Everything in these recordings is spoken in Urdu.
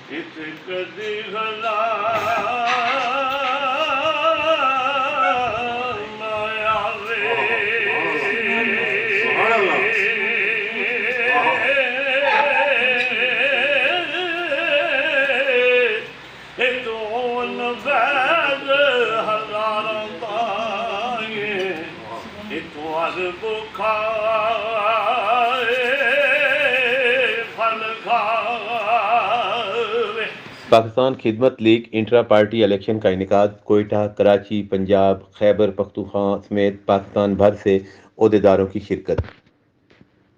کدی غلا پاکستان خدمت لیگ انٹرا پارٹی الیکشن کا انعقاد کوئٹہ، کراچی، پنجاب، خیبر پختونخوا سمیت پاکستان بھر سے عہدیداروں کی شرکت۔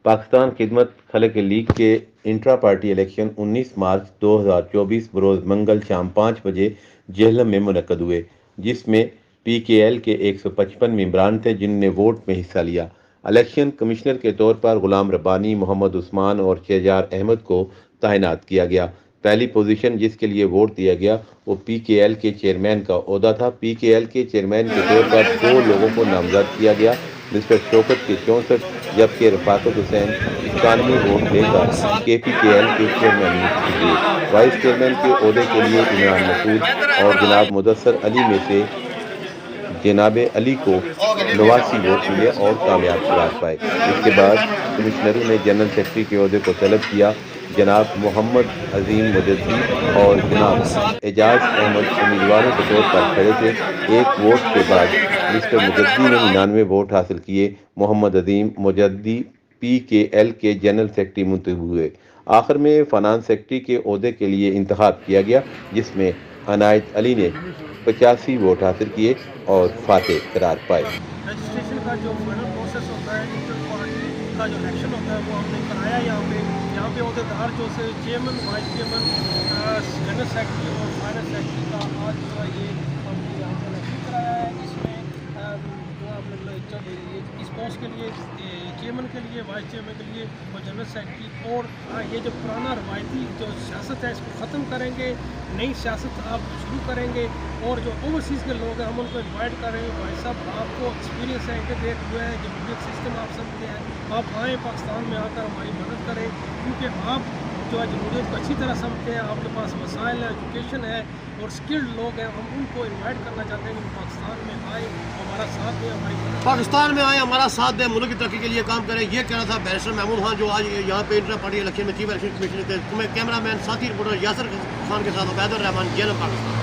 پاکستان خدمت خلق لیگ کے انٹرا پارٹی الیکشن 19 مارچ 2024 بروز منگل شام 5 بجے جہلم میں منعقد ہوئے، جس میں پی کے ایل کے 155 ممبران تھے جنہوں نے ووٹ میں حصہ لیا۔ الیکشن کمشنر کے طور پر غلام ربانی، محمد عثمان اور شہجار احمد کو تعینات کیا گیا۔ پہلی پوزیشن جس کے لیے ووٹ دیا گیا وہ پی کے ایل کے چیئرمین کا عہدہ تھا۔ پی کے ایل کے چیئرمین کے طور پر 2 لوگوں کو نامزد کیا گیا، مسٹر شوکت کے 64 جبکہ رفاقت حسین 91 ووٹ لے کر کے پی کے ایل کے چیئرمین منتخب ہوئے۔ وائس چیئرمین کے عہدے کے لیے عمران مسعود اور جناب مدثر علی میں سے جناب علی کو 89 ووٹ ملے اور کامیاب قرار پائے۔ اس کے بعد کمشنروں نے جنرل سیکرٹری کے عہدے کو طلب کیا۔ جناب محمد عظیم مجدی اور جناب اعجاز احمد امیدواروں کے طور پر کھڑے تھے۔ 1 ووٹ کے بعد مسٹر مجدی نے 99 ووٹ حاصل کیے۔ محمد عظیم مجدی پی کے ایل کے جنرل سیکرٹری منتخب ہوئے۔ آخر میں فنانس سیکرٹری کے عہدے کے لیے انتخاب کیا گیا، جس میں عنایت علی نے 85 ووٹ حاصل کیے اور فاتح قرار پائے۔ رجسٹریشن کا جو فائنل پروسیس ہوتا ہے، انٹر پارٹی کا جو الیکشن ہوتا ہے وہ ہم نے کرایا یہاں پہ عہدیدار جو سے chairman, vice chairman, general secretary اور فائنل سیکرٹری کا آج جو ہے یہ ہم نے یہاں پہ الیکشن کرایا ہے۔ اس میں اس پوسٹ کے لیے چیئرمین کے لیے، وائس چیئرمین کے لیے اور جنرل سیکرٹری، اور یہ جو پرانا روایتی جو سیاست ہے اس کو ختم کریں گے، نئی سیاست آپ شروع کریں گے، اور جو اوورسیز کے لوگ ہیں ہم ان کو انوائٹ کریں گے۔ بھائی صاحب آپ کو ایکسپیرینس ہے، انٹیگریٹ ہوا ہے، جمہوریت سسٹم آپ سمجھتے ہیں، آپ آئیں پاکستان میں آ کر ہماری مدد کریں، کیونکہ آپ جو ہے جمہوریت کو اچھی طرح سمجھتے ہیں، آپ کے پاس وسائل ہے، ایجوکیشن ہے اور اسکلڈ لوگ ہیں۔ ہم ان کو انوائٹ کرنا چاہتے ہیں کہ پاکستان میں آئیں، ہمارا ساتھ دیں، ہماری پاکستان میں آئیں، ہمارا ساتھ دیں، ملک کی ترقی کے لیے کام کریں۔ یہ کہنا تھا بیرسٹر محمود خان جو آج یہاں پہ انٹرا پارٹی الیکشن میں چیف الیکشن کمشنر تھے۔ میں کیمرہ مین ساتھی رپورٹر یاسر خان کے ساتھ عبید الرحمان، جہلم، پاکستان۔